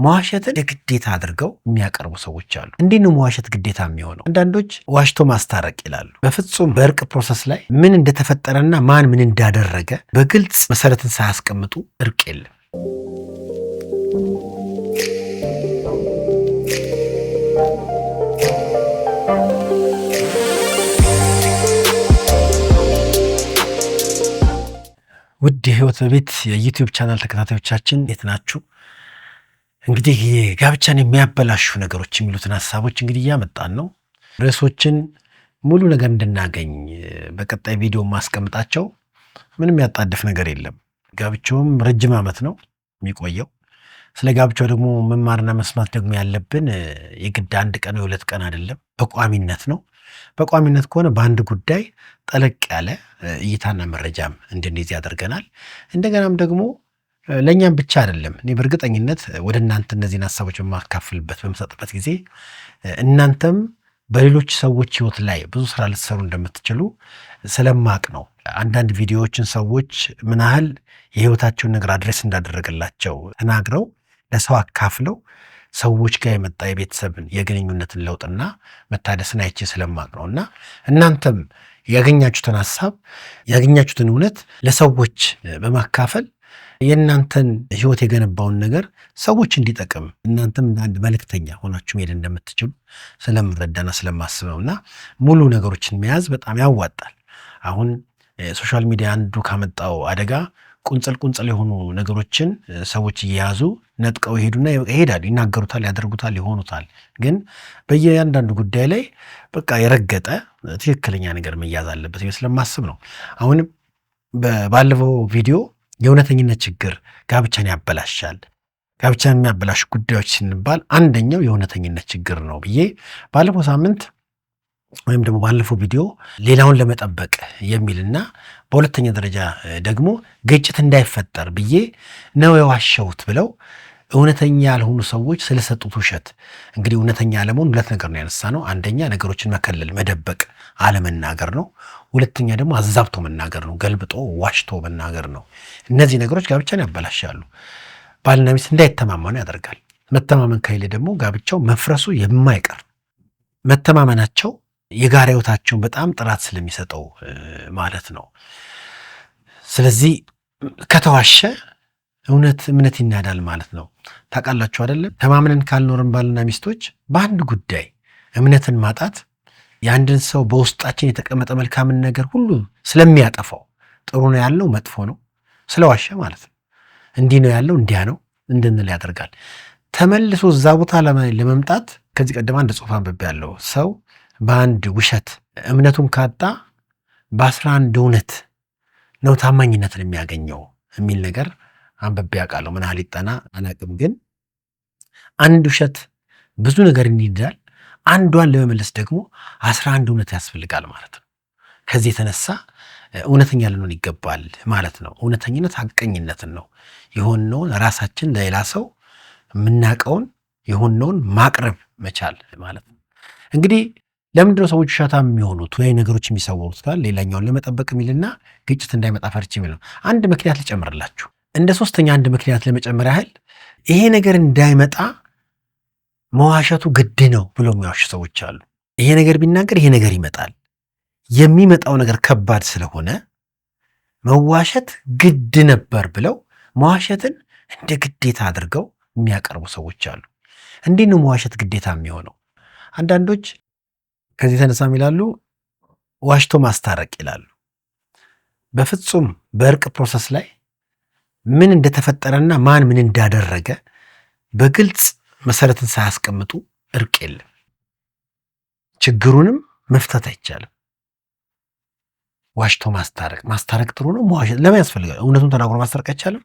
መዋሸትን የግዴታ አድርገው የሚያቀርቡ ሰዎች አሉ። እንዴት ነው መዋሸት ግዴታ የሚሆነው? አንዳንዶች ዋሽቶ ማስታረቅ ይላሉ። በፍጹም በእርቅ ፕሮሰስ ላይ ምን እንደተፈጠረና ማን ምን እንዳደረገ በግልጽ መሰረትን ሳያስቀምጡ እርቅ የለም። ውድ የህይወት በቤት የዩቲዩብ ቻናል ተከታታዮቻችን እንዴት ናችሁ? እንግዲህ ጋብቻን የሚያበላሹ ነገሮች የሚሉትን ሀሳቦች እንግዲህ እያመጣን ነው። ርዕሶችን ሙሉ ነገር እንድናገኝ በቀጣይ ቪዲዮ ማስቀምጣቸው ምንም ያጣደፍ ነገር የለም። ጋብቻውም ረጅም ዓመት ነው የሚቆየው። ስለ ጋብቻው ደግሞ መማርና መስማት ደግሞ ያለብን የግድ አንድ ቀን ወይ ሁለት ቀን አይደለም፣ በቋሚነት ነው። በቋሚነት ከሆነ በአንድ ጉዳይ ጠለቅ ያለ እይታና መረጃም እንድንይዝ ያደርገናል። እንደገናም ደግሞ ለእኛም ብቻ አይደለም። እኔ በእርግጠኝነት ወደ እናንተ እነዚህን ሀሳቦች በማካፍልበት በምሰጥበት ጊዜ እናንተም በሌሎች ሰዎች ህይወት ላይ ብዙ ስራ ልትሰሩ እንደምትችሉ ስለማቅ ነው። አንዳንድ ቪዲዮዎችን ሰዎች ምን ያህል የህይወታቸውን ነገር አድሬስ እንዳደረገላቸው ተናግረው ለሰው አካፍለው ሰዎች ጋር የመጣ የቤተሰብን የግንኙነትን ለውጥና መታደስን አይቼ ስለማቅ ነው። እና እናንተም ያገኛችሁትን ሀሳብ ያገኛችሁትን እውነት ለሰዎች በማካፈል የእናንተን ህይወት የገነባውን ነገር ሰዎች እንዲጠቅም እናንተም አንድ መልእክተኛ ሆናችሁ መሄድ እንደምትችሉ ስለምረዳና ስለማስብ ነው። እና ሙሉ ነገሮችን መያዝ በጣም ያዋጣል። አሁን ሶሻል ሚዲያ አንዱ ካመጣው አደጋ ቁንጽል የሆኑ ነገሮችን ሰዎች እየያዙ ነጥቀው ይሄዱና ይሄዳሉ፣ ይናገሩታል፣ ያደርጉታል፣ ይሆኑታል። ግን በየአንዳንዱ ጉዳይ ላይ በቃ የረገጠ ትክክለኛ ነገር መያዝ አለበት ስለማስብ ነው። አሁንም ባለፈው ቪዲዮ የእውነተኝነት ችግር ጋብቻን ያበላሻል፣ ጋብቻን የሚያበላሹ ጉዳዮች ስንባል አንደኛው የእውነተኝነት ችግር ነው ብዬ ባለፈው ሳምንት ወይም ደግሞ ባለፈው ቪዲዮ ሌላውን ለመጠበቅ የሚልና በሁለተኛ ደረጃ ደግሞ ግጭት እንዳይፈጠር ብዬ ነው የዋሸሁት ብለው እውነተኛ ያልሆኑ ሰዎች ስለሰጡት ውሸት። እንግዲህ እውነተኛ ያለመሆን ሁለት ነገር ነው ያነሳ ነው። አንደኛ ነገሮችን መከለል፣ መደበቅ፣ አለመናገር ነው። ሁለተኛ ደግሞ አዛብቶ መናገር ነው፣ ገልብጦ ዋሽቶ መናገር ነው። እነዚህ ነገሮች ጋብቻን ያበላሻሉ። ባልና ሚስት እንዳይተማመኑ ያደርጋል። መተማመን ከሌለ ደግሞ ጋብቻው መፍረሱ የማይቀር መተማመናቸው የጋራ ህይወታቸውን በጣም ጥራት ስለሚሰጠው ማለት ነው። ስለዚህ ከተዋሸ እምነት ይናዳል ማለት ነው። ታውቃላችሁ አይደለም? ተማምነን ካልኖርን ባልና ሚስቶች በአንድ ጉዳይ እምነትን ማጣት የአንድን ሰው በውስጣችን የተቀመጠ መልካምን ነገር ሁሉ ስለሚያጠፋው፣ ጥሩ ነው ያለው መጥፎ ነው ስለዋሸ ማለት ነው። እንዲህ ነው ያለው እንዲያ ነው እንድንል ያደርጋል። ተመልሶ እዛ ቦታ ለመምጣት ከዚህ ቀደም አንድ ጽሑፍ አንብቤ ያለው ሰው በአንድ ውሸት እምነቱን ካጣ በ11 እውነት ነው ታማኝነትን የሚያገኘው የሚል ነገር አንብቤ ያውቃለሁ። ምን ያህል ይጠና አላውቅም፣ ግን አንድ ውሸት ብዙ ነገር ይይዛል። አንዷን ለመመለስ ደግሞ 11 እውነት ያስፈልጋል ማለት ነው። ከዚህ የተነሳ እውነተኛ ልንሆን ይገባል ማለት ነው። እውነተኝነት ሐቀኝነትን ነው። የሆነውን ራሳችን ለሌላ ሰው የምናውቀውን የሆነውን ማቅረብ መቻል ማለት ነው። እንግዲህ ለምንድነው ሰዎች ውሸታም የሚሆኑት ወይ ነገሮች የሚሰወሩት ካል ሌላኛውን ለመጠበቅ የሚልና ግጭት እንዳይመጣ ፈርቼ የሚል ነው። አንድ ምክንያት ልጨምርላችሁ፣ እንደ ሶስተኛ አንድ ምክንያት ለመጨመር ያህል ይሄ ነገር እንዳይመጣ መዋሸቱ ግድ ነው ብሎ የሚዋሹ ሰዎች አሉ። ይሄ ነገር ቢናገር ይሄ ነገር ይመጣል፣ የሚመጣው ነገር ከባድ ስለሆነ መዋሸት ግድ ነበር ብለው መዋሸትን እንደ ግዴታ አድርገው የሚያቀርቡ ሰዎች አሉ። እንዴት ነው መዋሸት ግዴታ የሚሆነው? አንዳንዶች ከዚህ የተነሳ ይላሉ ዋሽቶ ማስታረቅ ይላሉ። በፍጹም በእርቅ ፕሮሰስ ላይ ምን እንደተፈጠረና ማን ምን እንዳደረገ በግልጽ መሰረትን ሳያስቀምጡ እርቅ የለም። ችግሩንም መፍታት አይቻልም። ዋሽቶ ማስታረቅ ጥሩ ነው። መዋሸት ለምን ያስፈልጋል? እውነቱን ተናግሮ ማስታረቅ አይቻልም?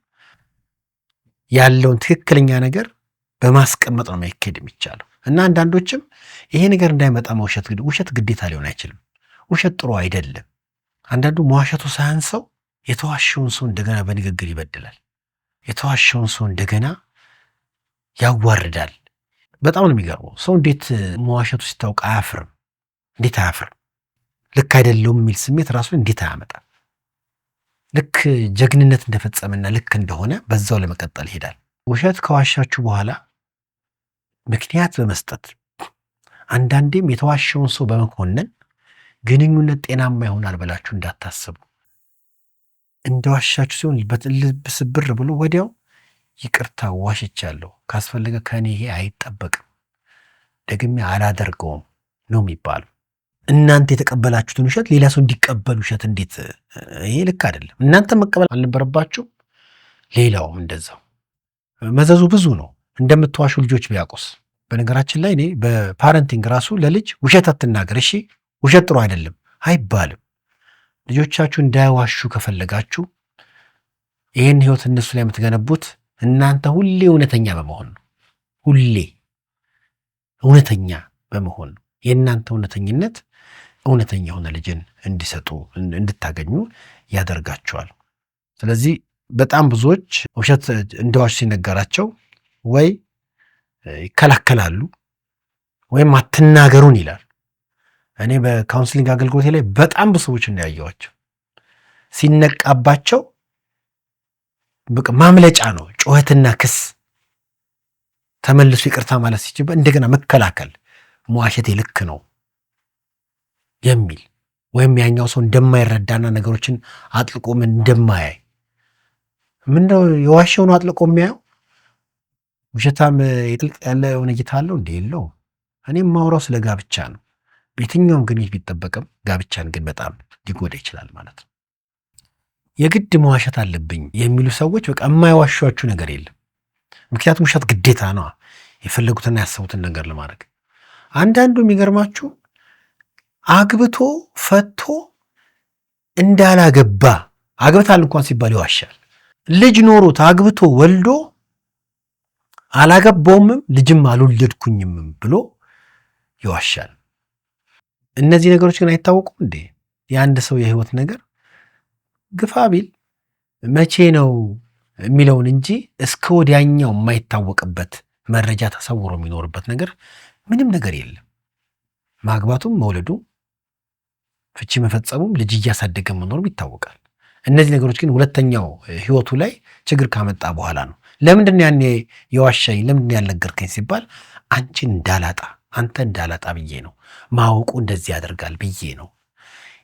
ያለውን ትክክለኛ ነገር በማስቀመጥ ነው መሄድ የሚቻለው። እና አንዳንዶችም ይሄ ነገር እንዳይመጣ ውሸት ግዴታ ሊሆን አይችልም። ውሸት ጥሩ አይደለም። አንዳንዱ መዋሸቱ ሳያንሰው የተዋሸውን ሰው እንደገና በንግግር ይበድላል። የተዋሸውን ሰው እንደገና ያዋርዳል። በጣም ነው የሚገርመው። ሰው እንዴት መዋሸቱ ሲታወቅ አያፍርም? እንዴት አያፍርም? ልክ አይደለውም የሚል ስሜት ራሱ እንዴት አያመጣም? ልክ ጀግንነት እንደፈጸመና ልክ እንደሆነ በዛው ለመቀጠል ይሄዳል። ውሸት ከዋሻችሁ በኋላ ምክንያት በመስጠት አንዳንዴም የተዋሸውን ሰው በመኮነን ግንኙነት ጤናማ ይሆናል ብላችሁ እንዳታስቡ። እንደዋሻችሁ ሲሆን ልብ ስብር ብሎ ወዲያው ይቅርታ ዋሽቻለሁ፣ ካስፈለገ ከኔ ይሄ አይጠበቅም፣ ደግሜ አላደርገውም ነው የሚባለው። እናንተ የተቀበላችሁትን ውሸት ሌላ ሰው እንዲቀበል ውሸት እንዴት? ይሄ ልክ አይደለም። እናንተ መቀበል አልነበረባችሁ፣ ሌላውም እንደዛው። መዘዙ ብዙ ነው። እንደምትዋሹ ልጆች ቢያውቁስ። በነገራችን ላይ እኔ በፓረንቲንግ ራሱ ለልጅ ውሸት አትናገር፣ እሺ ውሸት ጥሩ አይደለም አይባልም። ልጆቻችሁ እንዳይዋሹ ከፈለጋችሁ ይህን ህይወት እነሱ ላይ የምትገነቡት እናንተ ሁሌ እውነተኛ በመሆን ነው። ሁሌ እውነተኛ በመሆን ነው። የእናንተ እውነተኝነት እውነተኛ የሆነ ልጅን እንድታገኙ ያደርጋቸዋል። ስለዚህ በጣም ብዙዎች ውሸት እንደዋሹ ሲነገራቸው ወይ ይከላከላሉ ወይም አትናገሩን ይላል። እኔ በካውንስሊንግ አገልግሎቴ ላይ በጣም ብዙ ሰዎች እንዳያየዋቸው ሲነቃባቸው በቃ ማምለጫ ነው ጩኸትና ክስ፣ ተመልሶ ይቅርታ ማለት ሲችል እንደገና መከላከል፣ መዋሸቴ ልክ ነው የሚል ወይም ያኛው ሰው እንደማይረዳና ነገሮችን አጥልቆ እንደማያይ ምንድነው የዋሸውን አጥልቆ የሚያየው? ውሸታም የጥልቅ ያለ የሆነ እይታ አለው እንዴ? የለውም። እኔም ማውራው ስለ ጋብቻ ነው። በየትኛውም ግንኙነት ቢጠበቅም ጋብቻን ግን በጣም ሊጎዳ ይችላል ማለት ነው። የግድ መዋሸት አለብኝ የሚሉ ሰዎች በቃ የማይዋሿችሁ ነገር የለም። ምክንያቱም ውሸት ግዴታ ነው፣ የፈለጉትና ያሰቡትን ነገር ለማድረግ። አንዳንዱ የሚገርማችሁ አግብቶ ፈቶ እንዳላገባ አግብታል እንኳን ሲባል ይዋሻል። ልጅ ኖሮት አግብቶ ወልዶ አላገባውምም ልጅም አልወለድኩኝም ብሎ ይዋሻል። እነዚህ ነገሮች ግን አይታወቁም እንዴ? የአንድ ሰው የህይወት ነገር ግፋ ቢል መቼ ነው የሚለውን እንጂ እስከ ወዲያኛው የማይታወቅበት መረጃ ተሰውሮ የሚኖርበት ነገር ምንም ነገር የለም። ማግባቱም መውለዱም ፍቺ መፈጸሙም ልጅ እያሳደገ መኖሩም ይታወቃል። እነዚህ ነገሮች ግን ሁለተኛው ህይወቱ ላይ ችግር ካመጣ በኋላ ነው። ለምንድን ያኔ የዋሻኝ ለምንድን ያልነገርከኝ ሲባል አንቺን እንዳላጣ አንተ እንዳላጣ ብዬ ነው፣ ማወቁ እንደዚህ ያደርጋል ብዬ ነው፣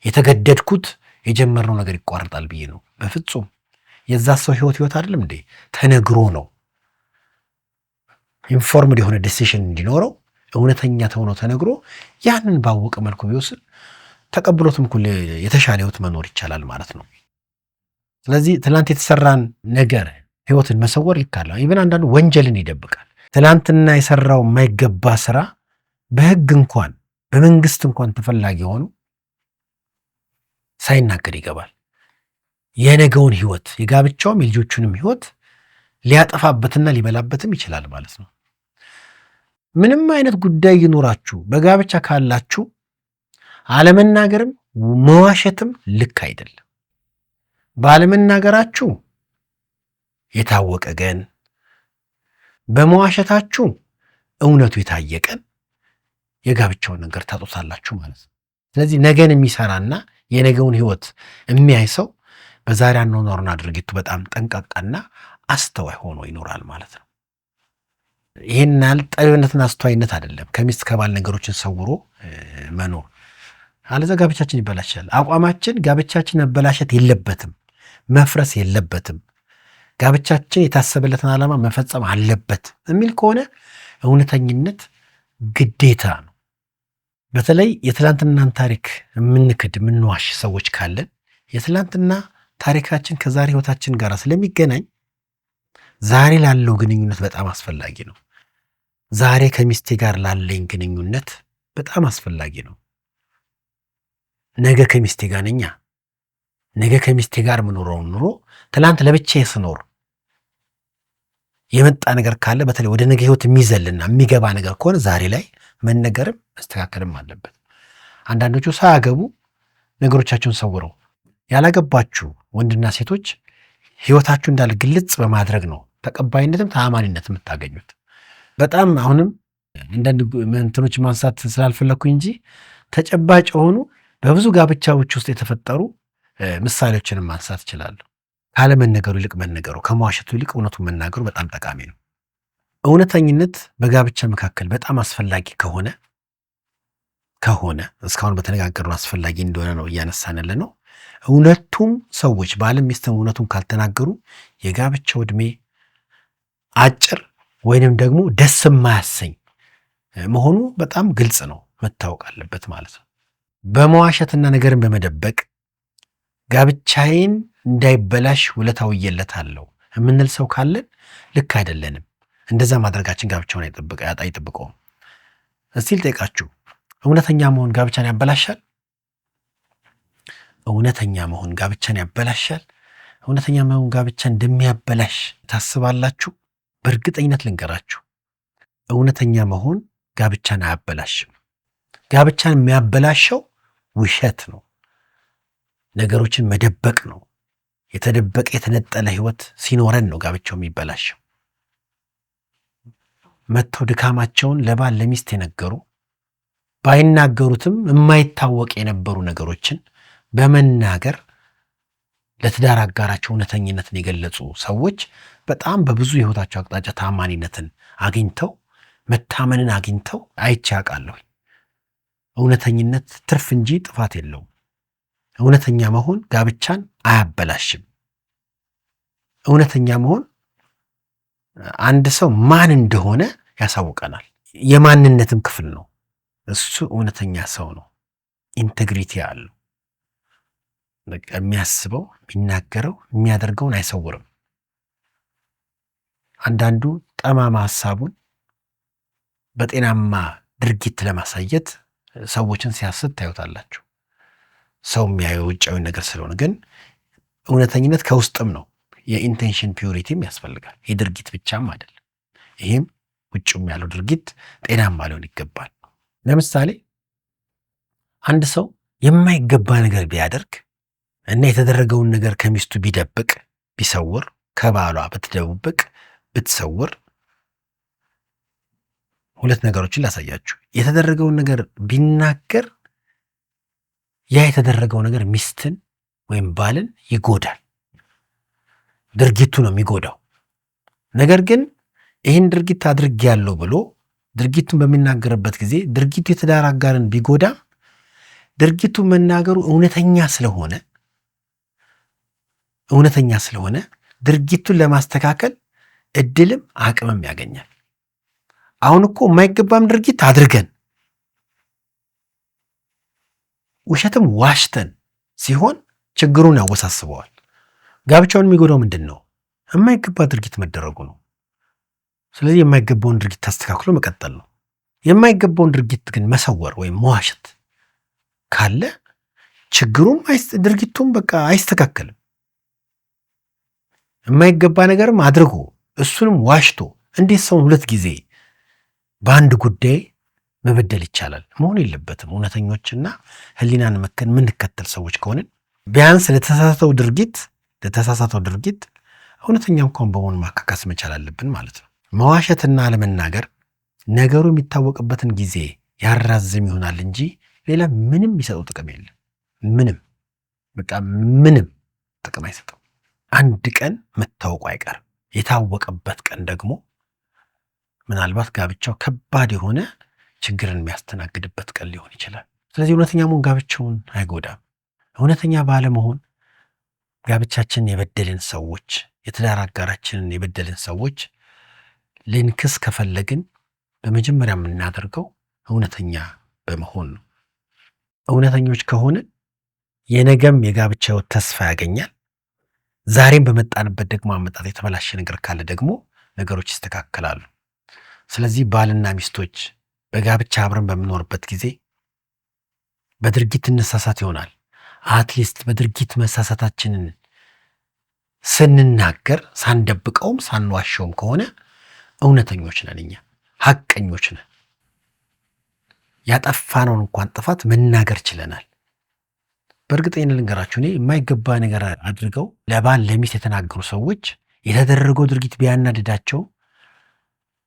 የተገደድኩት የጀመርነው ነገር ይቋረጣል ብዬ ነው። በፍጹም የዛ ሰው ህይወት አይደለም እንዴ? ተነግሮ ነው ኢንፎርምድ የሆነ ዲሲሽን እንዲኖረው እውነተኛ ተሆኖ ተነግሮ ያንን ባወቀ መልኩ ቢወስድ ተቀብሎትም እኮ የተሻለ ህይወት መኖር ይቻላል ማለት ነው። ስለዚህ ትናንት የተሰራን ነገር ህይወትን መሰወር ይካላ። ኢቨን አንዳንዱ ወንጀልን ይደብቃል። ትናንትና የሰራው የማይገባ ስራ በህግ እንኳን በመንግስት እንኳን ተፈላጊ ሆኖ ሳይናገር ይገባል። የነገውን ህይወት የጋብቻውም የልጆቹንም ህይወት ሊያጠፋበትና ሊበላበትም ይችላል ማለት ነው። ምንም አይነት ጉዳይ ይኖራችሁ በጋብቻ ካላችሁ አለመናገርም መዋሸትም ልክ አይደለም። ባለመናገራችሁ የታወቀ ቀን፣ በመዋሸታችሁ እውነቱ የታየቀን የጋብቻውን ነገር ታጦታላችሁ ማለት ነው። ስለዚህ ነገን የሚሰራና የነገውን ህይወት የሚያይ ሰው በዛሬ አኗኗርና ድርጊቱ በጣም ጠንቃቃና አስተዋይ ሆኖ ይኖራል ማለት ነው። ይሄን ጠቢብነትና አስተዋይነት አይደለም ከሚስት ከባል ነገሮችን ሰውሮ መኖር። አለዛ ጋብቻችን ይበላሻል። አቋማችን ጋብቻችን መበላሸት የለበትም፣ መፍረስ የለበትም፣ ጋብቻችን የታሰበለትን ዓላማ መፈጸም አለበት የሚል ከሆነ እውነተኝነት ግዴታ ነው። በተለይ የትላንትናን ታሪክ የምንክድ የምንዋሽ ሰዎች ካለን የትላንትና ታሪካችን ከዛሬ ህይወታችን ጋር ስለሚገናኝ ዛሬ ላለው ግንኙነት በጣም አስፈላጊ ነው። ዛሬ ከሚስቴ ጋር ላለኝ ግንኙነት በጣም አስፈላጊ ነው። ነገ ከሚስቴ ጋር ነኛ። ነገ ከሚስቴ ጋር የምኖረውን ኑሮ ትላንት ለብቻዬ ስኖር የመጣ ነገር ካለ በተለይ ወደ ነገ ህይወት የሚዘልና የሚገባ ነገር ከሆነ ዛሬ ላይ መነገርም መስተካከልም አለበት። አንዳንዶቹ ሳያገቡ ነገሮቻቸውን ሰውረው ያላገባችሁ ወንድና ሴቶች ህይወታችሁ እንዳለ ግልጽ በማድረግ ነው ተቀባይነትም ተአማኒነት የምታገኙት። በጣም አሁንም አንዳንድ እንትኖች ማንሳት ስላልፈለኩኝ እንጂ ተጨባጭ የሆኑ በብዙ ጋብቻዎች ውስጥ የተፈጠሩ ምሳሌዎችንም ማንሳት ይችላሉ። ካለመነገሩ ይልቅ መነገሩ፣ ከመዋሸቱ ይልቅ እውነቱን መናገሩ በጣም ጠቃሚ ነው። እውነተኝነት በጋብቻ መካከል በጣም አስፈላጊ ከሆነ እስካሁን በተነጋገርነው አስፈላጊ እንደሆነ ነው እያነሳን ያለ ነው። ሁለቱም ሰዎች ባልም ሚስትም እውነቱን ካልተናገሩ የጋብቻው ዕድሜ አጭር ወይንም ደግሞ ደስ የማያሰኝ መሆኑ በጣም ግልጽ ነው፣ መታወቅ አለበት ማለት ነው። በመዋሸትና ነገርን በመደበቅ ጋብቻዬን እንዳይበላሽ ውለታ ውዬለታለሁ የምንል ሰው ካለን ልክ አይደለንም። እንደዛ ማድረጋችን ጋብቻውን አይጠብቀውም። እስቲ ልጠይቃችሁ፣ እውነተኛ መሆን ጋብቻን ያበላሻል? እውነተኛ መሆን ጋብቻን ያበላሻል? እውነተኛ መሆን ጋብቻ እንደሚያበላሽ ታስባላችሁ? በእርግጠኝነት ልንገራችሁ፣ እውነተኛ መሆን ጋብቻን አያበላሽም። ጋብቻን የሚያበላሸው ውሸት ነው፣ ነገሮችን መደበቅ ነው። የተደበቀ የተነጠለ ህይወት ሲኖረን ነው ጋብቻው የሚበላሸው። መጥተው ድካማቸውን ለባል ለሚስት የነገሩ ባይናገሩትም የማይታወቅ የነበሩ ነገሮችን በመናገር ለትዳር አጋራቸው እውነተኝነትን የገለጹ ሰዎች በጣም በብዙ የህይወታቸው አቅጣጫ ታማኒነትን አግኝተው መታመንን አግኝተው አይቼ አውቃለሁ። እውነተኝነት ትርፍ እንጂ ጥፋት የለውም። እውነተኛ መሆን ጋብቻን አያበላሽም። እውነተኛ መሆን አንድ ሰው ማን እንደሆነ ያሳውቀናል። የማንነትም ክፍል ነው። እሱ እውነተኛ ሰው ነው። ኢንቴግሪቲ አለው። የሚያስበው የሚናገረው የሚያደርገውን አይሰውርም። አንዳንዱ ጠማማ ሀሳቡን በጤናማ ድርጊት ለማሳየት ሰዎችን ሲያስት ታዩታላችሁ። ሰው የሚያየው ውጫዊ ነገር ስለሆነ፣ ግን እውነተኝነት ከውስጥም ነው። የኢንቴንሽን ፒዩሪቲም ያስፈልጋል። የድርጊት ብቻም አይደለም። ይህም ውጭም ያለው ድርጊት ጤናማ ሊሆን ይገባል። ለምሳሌ አንድ ሰው የማይገባ ነገር ቢያደርግ እና የተደረገውን ነገር ከሚስቱ ቢደብቅ ቢሰውር፣ ከባሏ ብትደብቅ ብትሰውር፣ ሁለት ነገሮችን ላሳያችሁ። የተደረገውን ነገር ቢናገር ያ የተደረገው ነገር ሚስትን ወይም ባልን ይጎዳል። ድርጊቱ ነው የሚጎዳው። ነገር ግን ይህን ድርጊት አድርጌያለሁ ብሎ ድርጊቱን በሚናገርበት ጊዜ ድርጊቱ የትዳር አጋርን ቢጎዳ ድርጊቱ መናገሩ እውነተኛ ስለሆነ ድርጊቱን ለማስተካከል እድልም አቅምም ያገኛል። አሁን እኮ የማይገባም ድርጊት አድርገን ውሸትም ዋሽተን ሲሆን ችግሩን ያወሳስበዋል። ጋብቻውን የሚጎዳው ምንድን ነው? የማይገባ ድርጊት መደረጉ ነው። ስለዚህ የማይገባውን ድርጊት ታስተካክሎ መቀጠል ነው። የማይገባውን ድርጊት ግን መሰወር ወይም መዋሸት ካለ ችግሩም ድርጊቱም በቃ አይስተካከልም። የማይገባ ነገርም አድርጎ እሱንም ዋሽቶ እንዴት ሰውን ሁለት ጊዜ በአንድ ጉዳይ መበደል ይቻላል? መሆን የለበትም። እውነተኞችና ሕሊናን የምንከተል ሰዎች ከሆንን ቢያንስ ለተሳሳተው ድርጊት እውነተኛ እንኳን በመሆን ማካካስ መቻል አለብን ማለት ነው። መዋሸትና አለመናገር ነገሩ የሚታወቅበትን ጊዜ ያራዝም ይሆናል እንጂ ሌላ ምንም የሚሰጠው ጥቅም የለም። ምንም ጥቅም አይሰጠው። አንድ ቀን መታወቁ አይቀርም። የታወቀበት ቀን ደግሞ ምናልባት ጋብቻው ከባድ የሆነ ችግርን የሚያስተናግድበት ቀን ሊሆን ይችላል። ስለዚህ እውነተኛ መሆን ጋብቻውን አይጎዳም። እውነተኛ ባለመሆን ጋብቻችንን የበደልን ሰዎች፣ የትዳር አጋራችንን የበደልን ሰዎች ልንክስ ከፈለግን በመጀመሪያ የምናደርገው እውነተኛ በመሆን ነው። እውነተኞች ከሆንን የነገም የጋብቻ ሕይወት ተስፋ ያገኛል። ዛሬም በመጣንበት ደግሞ አመጣጥ የተበላሸ ነገር ካለ ደግሞ ነገሮች ይስተካከላሉ። ስለዚህ ባልና ሚስቶች በጋብቻ አብረን በምኖርበት ጊዜ በድርጊት እንሳሳት ይሆናል። አትሊስት በድርጊት መሳሳታችንን ስንናገር ሳንደብቀውም ሳንዋሸውም ከሆነ እውነተኞች ነን፣ እኛ ሐቀኞች ነን። ያጠፋነውን እንኳን ጥፋት መናገር ችለናል። በእርግጠኝነት ልንገራችሁ፣ እኔ የማይገባ ነገር አድርገው ለባል ለሚስት የተናገሩ ሰዎች የተደረገው ድርጊት ቢያናድዳቸው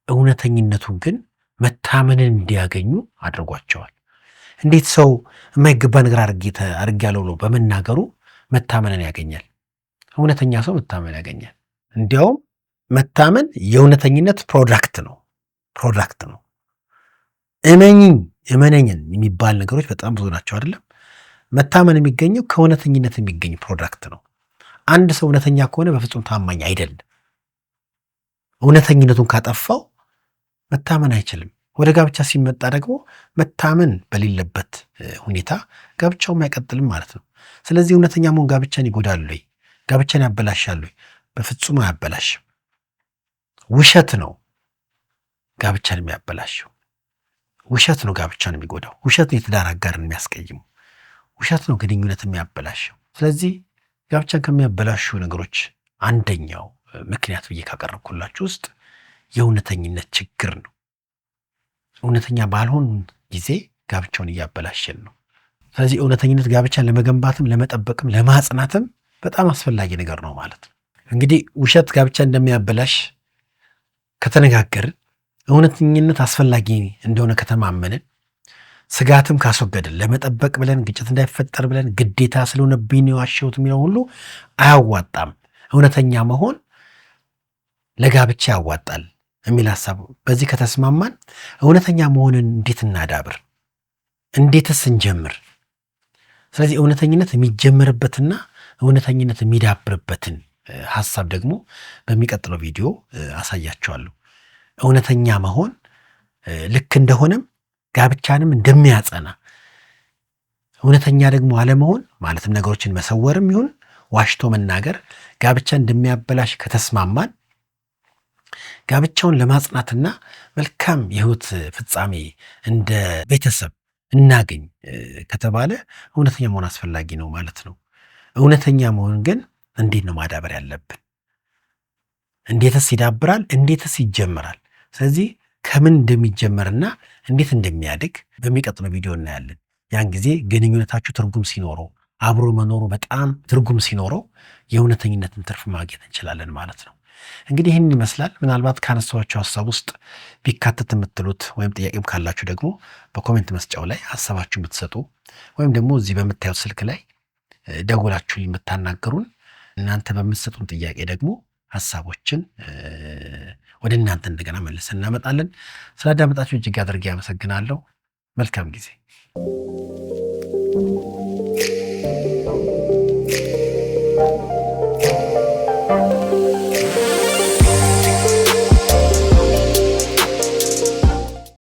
እውነተኝነቱን ግን መታመንን እንዲያገኙ አድርጓቸዋል። እንዴት ሰው የማይገባ ነገር አድርጌያለሁ ብሎ በመናገሩ መታመንን ያገኛል? እውነተኛ ሰው መታመን ያገኛል። እንዲያውም መታመን የእውነተኝነት ፕሮዳክት ነው። እመነኝን የሚባል ነገሮች በጣም ብዙ ናቸው አይደለም። መታመን የሚገኘው ከእውነተኝነት የሚገኝ ፕሮዳክት ነው። አንድ ሰው እውነተኛ ከሆነ በፍጹም ታማኝ አይደለም። እውነተኝነቱን ካጠፋው መታመን አይችልም። ወደ ጋብቻ ሲመጣ ደግሞ መታመን በሌለበት ሁኔታ ጋብቻውም አይቀጥልም ማለት ነው። ስለዚህ እውነተኛ መሆን ጋብቻን ይጎዳል ወይ? ጋብቻን ያበላሻል ወይ? በፍጹም አያበላሽም። ውሸት ነው ጋብቻን የሚያበላሸው። ውሸት ነው ጋብቻን የሚጎዳው። ውሸት ነው የትዳር አጋርን የሚያስቀይሙ። ውሸት ነው ግንኙነት የሚያበላሸው። ስለዚህ ጋብቻን ከሚያበላሹ ነገሮች አንደኛው ምክንያት ብዬ ካቀረብኩላችሁ ውስጥ የእውነተኝነት ችግር ነው። እውነተኛ ባልሆን ጊዜ ጋብቻውን እያበላሸን ነው። ስለዚህ እውነተኝነት ጋብቻን ለመገንባትም ለመጠበቅም ለማጽናትም በጣም አስፈላጊ ነገር ነው ማለት ነው። እንግዲህ ውሸት ጋብቻ እንደሚያበላሽ ከተነጋገርን፣ እውነተኝነት አስፈላጊ እንደሆነ ከተማመንን፣ ስጋትም ካስወገድን፣ ለመጠበቅ ብለን ግጭት እንዳይፈጠር ብለን ግዴታ ስለሆነብኝ የዋሸሁት የሚለው ሁሉ አያዋጣም። እውነተኛ መሆን ለጋብቻ ያዋጣል የሚል ሀሳብ በዚህ ከተስማማን እውነተኛ መሆንን እንዴት እናዳብር? እንዴትስ እንጀምር? ስለዚህ እውነተኝነት የሚጀምርበትና እውነተኝነት የሚዳብርበትን ሀሳብ ደግሞ በሚቀጥለው ቪዲዮ አሳያቸዋለሁ። እውነተኛ መሆን ልክ እንደሆነም ጋብቻንም እንደሚያጸና፣ እውነተኛ ደግሞ አለመሆን ማለትም ነገሮችን መሰወርም ይሁን ዋሽቶ መናገር ጋብቻ እንደሚያበላሽ ከተስማማን ጋብቻውን ለማጽናትና መልካም የህይወት ፍጻሜ እንደ ቤተሰብ እናገኝ ከተባለ እውነተኛ መሆን አስፈላጊ ነው ማለት ነው። እውነተኛ መሆን ግን እንዴት ነው ማዳበር ያለብን? እንዴትስ ይዳብራል? እንዴትስ ይጀምራል? ስለዚህ ከምን እንደሚጀመርና እንዴት እንደሚያድግ በሚቀጥለው ቪዲዮ እናያለን። ያን ጊዜ ግንኙነታችሁ ትርጉም ሲኖረው፣ አብሮ መኖሩ በጣም ትርጉም ሲኖረው የእውነተኝነትን ትርፍ ማግኘት እንችላለን ማለት ነው። እንግዲህ ይህን ይመስላል። ምናልባት ካነሳኋቸው ሀሳብ ውስጥ ቢካተት የምትሉት ወይም ጥያቄም ካላችሁ ደግሞ በኮሜንት መስጫው ላይ ሀሳባችሁ የምትሰጡ ወይም ደግሞ እዚህ በምታዩት ስልክ ላይ ደውላችሁ የምታናገሩን፣ እናንተ በምትሰጡን ጥያቄ ደግሞ ሀሳቦችን ወደ እናንተ እንደገና መልሰን እናመጣለን። ስላዳመጣችሁ እጅግ አድርጌ አመሰግናለሁ። መልካም ጊዜ